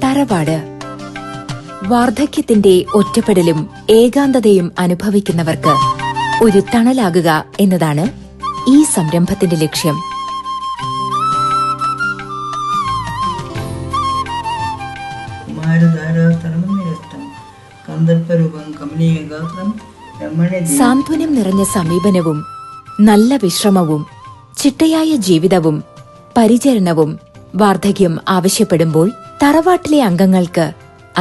തറവാട്. വാർദ്ധക്യത്തിന്റെ ഒറ്റപ്പെടലും ഏകാന്തതയും അനുഭവിക്കുന്നവർക്ക് ഒരു തണലാകുക എന്നതാണ് ഈ സംരംഭത്തിന്റെ ലക്ഷ്യം. സാന്ത്വനം നിറഞ്ഞ സമീപനവും നല്ല വിശ്രമവും ചിട്ടയായ ജീവിതവും പരിചരണവും വാർദ്ധക്യം ആവശ്യപ്പെടുമ്പോൾ തറവാട്ടിലെ അംഗങ്ങൾക്ക്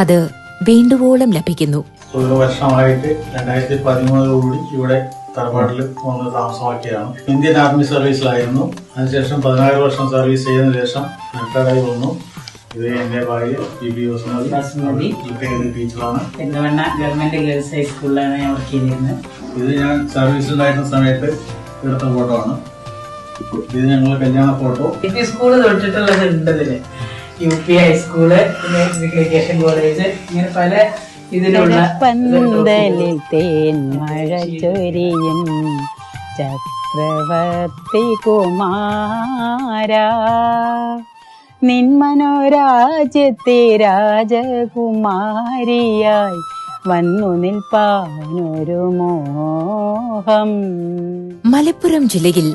അത് വേണ്ടുവോളം ലഭിക്കുന്നു. ഒരു വർഷമായിട്ട് 2013 ഇവിടെ തറവാട്ടിൽ വന്ന് താമസമാക്കിയാണ്. Indian army സർവീസിലായിരുന്നു. അതിനുശേഷം 14 വർഷം സർവീസ് ചെയ്തതിനു ശേഷം റിട്ടയർഡായി വന്നു. ഇത് എന്റെ ഭാര്യ ടീച്ചറാണ്. ഗവൺമെന്റ് ഗേൾസ് ഹൈസ്കൂളിലാണ് ഞാൻ വർക്ക് ചെയ്തിരുന്നത്. ഇത് ഞാൻ സർവീസിലായിരുന്ന സമയത്ത് എടുത്ത ഫോട്ടോ ആണ്. ഇത് ഞങ്ങളുടെ കല്യാണ ഫോട്ടോ. സ്കൂള് തൊട്ടിട്ടുള്ളത് ഉണ്ടതില്. UP ഹൈസ്കൂള്, പിന്നെ എഡ്യൂക്കേഷൻ കോളേജ്, ഇങ്ങനെ പല ഇതിലുള്ള പന്തലിൽ തേൻ മഴ ചൊരിയും ചക്രവർത്തി കുമാര നിൻ മനോരാജ്യത്തെ രാജകുമാരിയായി വന്നു നിൽപ്പാനൊരു മോഹം. മലപ്പുറം ജില്ലയിൽ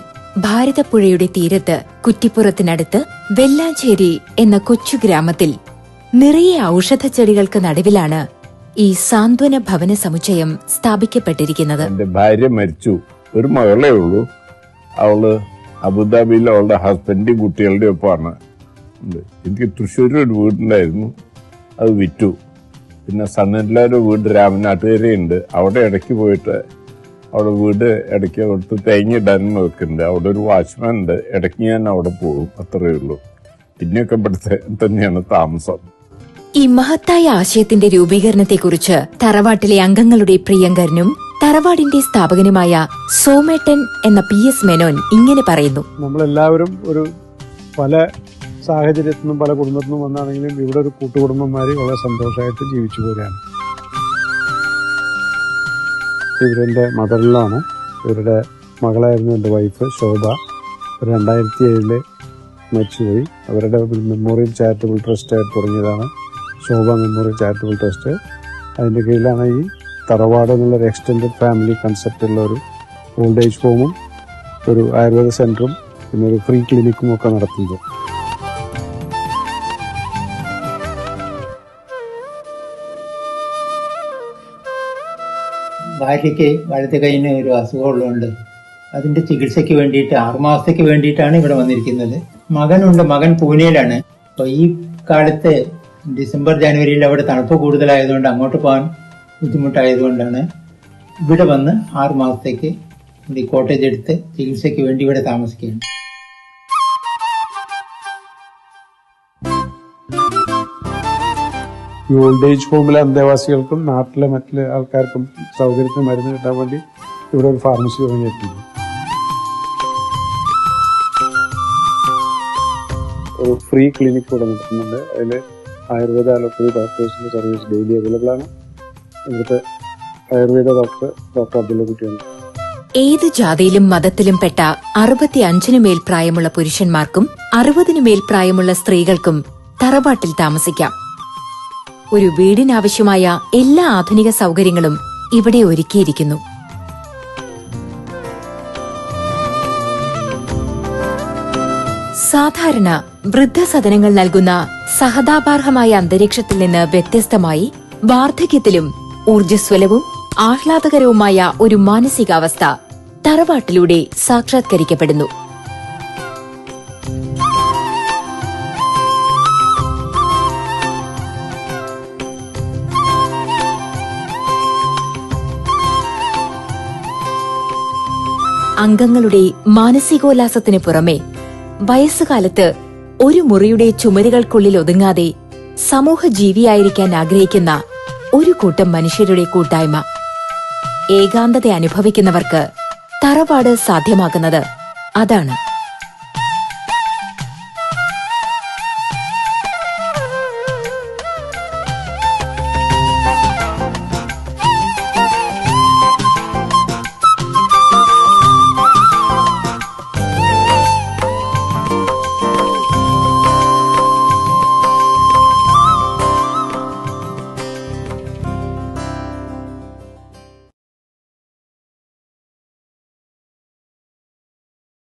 ഭാരതപ്പുഴയുടെ തീരത്ത് കുറ്റിപ്പുറത്തിനടുത്ത് വെല്ലാഞ്ചേരി എന്ന കൊച്ചു ഗ്രാമത്തിൽ നിറയെ ഔഷധച്ചെടികൾക്ക് നടുവിലാണ് ഈ സാന്ത്വന ഭവന സമുച്ചയം സ്ഥാപിക്കപ്പെട്ടിരിക്കുന്നത്. എന്റെ ഭാര്യ മരിച്ചു. ഒരു മകളേ ഉള്ളൂ. അവള് അബുദാബിയിൽ അവളുടെ ഹസ്ബൻഡും കുട്ടികളുടെ ഒപ്പമാണ്. എനിക്ക് തൃശ്ശൂരിൽ ഒരു വീടുണ്ടായിരുന്നു, അത് വിറ്റു. പിന്നെ സണ്ണല്ലാരുടെ വീട് രാമനാട്ടുകരയുണ്ട്. അവിടെ ഇടയ്ക്ക് പോയിട്ട് അവിടെ വീട് ഇടയ്ക്ക് കൊടുത്ത് തേങ്ങിയിടാനും വെക്കുന്നുണ്ട്. അവിടെ ഒരു വാച്ച്മാൻ ഉണ്ട്. ഇടയ്ക്ക് ഞാൻ അവിടെ പോകും, അത്രയേ ഉള്ളൂ. പിന്നെയൊക്കെ ഇവിടുത്തെ തന്നെയാണ് താമസം. ഈ മഹത്തായ ആശയത്തിന്റെ രൂപീകരണത്തെക്കുറിച്ച് തറവാട്ടിലെ അംഗങ്ങളുടെ പ്രിയങ്കരനും തറവാടിന്റെ സ്ഥാപകനുമായ സോമേട്ടൻ എന്ന PS മേനോൻ ഇങ്ങനെ പറയുന്നു. നമ്മളെല്ലാവരും ഒരു പല സാഹചര്യത്തിൽ നിന്നും പല കുടുംബത്തിൽ നിന്നും വന്നാണെങ്കിലും ഇവിടെ ഒരു കൂട്ടുകുടുംബന്മാര് വളരെ സന്തോഷമായിട്ട് ജീവിച്ചു പോരാണ്. ഇവരെൻ്റെ മദറിലാണ്. ഇവരുടെ മകളായിരുന്നു എൻ്റെ വൈഫ് ശോഭ. 2007 മരിച്ചുപോയി. അവരുടെ മെമ്മോറിയൽ ചാരിറ്റബിൾ ട്രസ്റ്റായിട്ട് തുടങ്ങിയതാണ് ശോഭ മെമ്മോറിയൽ ചാരിറ്റബിൾ ട്രസ്റ്റ്. അതിൻ്റെ കീഴിലാണ് ഈ തറവാട് എന്നുള്ളൊരു എക്സ്റ്റെൻഡഡ് ഫാമിലി കൺസെപ്റ്റുള്ള ഒരു ഓൾഡ് ഏജ് ഹോമും ഒരു ആയുർവേദ സെൻറ്ററും പിന്നെ ഒരു ഫ്രീ ക്ലിനിക്കും ഒക്കെ നടത്തുന്നത്. ഭാര്യയ്ക്ക് വലത് കൈയിന് ഒരു അസുഖമുള്ളതുകൊണ്ട് അതിന്റെ ചികിത്സയ്ക്ക് വേണ്ടിയിട്ട് 6 മാസത്തേക്ക് വേണ്ടിയിട്ടാണ് ഇവിടെ വന്നിരിക്കുന്നത്. മകനുണ്ട്, മകൻ പൂനെയിലാണ്. അപ്പോൾ ഈ കാലത്ത് ഡിസംബർ ജനുവരിയിൽ അവിടെ തണുപ്പ് കൂടുതലായതുകൊണ്ട് അങ്ങോട്ട് പോകാൻ ബുദ്ധിമുട്ടായതുകൊണ്ടാണ് ഇവിടെ വന്ന് 6 മാസത്തേക്ക് ഈ കോട്ടേജ് എടുത്ത് ചികിത്സയ്ക്ക് വേണ്ടി ഇവിടെ താമസിക്കുകയാണ്. ഈ ഓൾഡ് ഏജ് ഹോമിലെ അന്തേവാസികൾക്കും നാട്ടിലെ മറ്റുള്ള ആൾക്കാർക്കും സൗകര്യത്തിന് മരുന്ന് കിട്ടാൻ വേണ്ടി ഇവിടെ ഒരു ഫാർമസി തുടങ്ങിയിട്ടുണ്ട്. ഒരു ഫ്രീ ക്ലിനിക് ഇവിടെ നടത്തുന്നുണ്ട്. അതിൽ ആയുർവേദ അലോപ്പതി ഡോക്ടേഴ്സിന്റെ സർവീസ് ഡെയിലി അവൈലബിൾ ആണ്. ഇവിടുത്തെ ആയുർവേദ ഡോക്ടർ അബ്ദുള്ളക്കുട്ടിയാണ്. ഏത് ജാതിയിലും മതത്തിലും പെട്ട 65 മേൽ പ്രായമുള്ള പുരുഷന്മാർക്കും 60 മേൽ പ്രായമുള്ള സ്ത്രീകൾക്കും തറവാട്ടിൽ താമസിക്കാം. ഒരു വീടിനാവശ്യമായ എല്ലാ ആധുനിക സൗകര്യങ്ങളും ഇവിടെ ഒരുക്കിയിരിക്കുന്നു. സാധാരണ വൃദ്ധസദനങ്ങൾ നൽകുന്ന സഹതാപാർഹമായ അന്തരീക്ഷത്തിൽ നിന്ന് വ്യത്യസ്തമായി വാർദ്ധക്യത്തിലും ഊർജ്ജസ്വലവും ആഹ്ലാദകരവുമായ ഒരു മാനസികാവസ്ഥ തറവാട്ടിലൂടെ സാക്ഷാത്കരിക്കപ്പെടുന്നു. അംഗങ്ങളുടെ മാനസികോല്ലാസത്തിനു പുറമെ വയസ്സുകാലത്ത് ഒരു മുറിയുടെ ചുമരുകൾക്കുള്ളിൽ ഒതുങ്ങാതെ സമൂഹ ജീവിയായിരിക്കാൻ ആഗ്രഹിക്കുന്ന ഒരു കൂട്ടം മനുഷ്യരുടെ കൂട്ടായ്മ. ഏകാന്തത അനുഭവിക്കുന്നവർക്ക് തറവാട് സാധ്യമാക്കുന്നത് അതാണ്.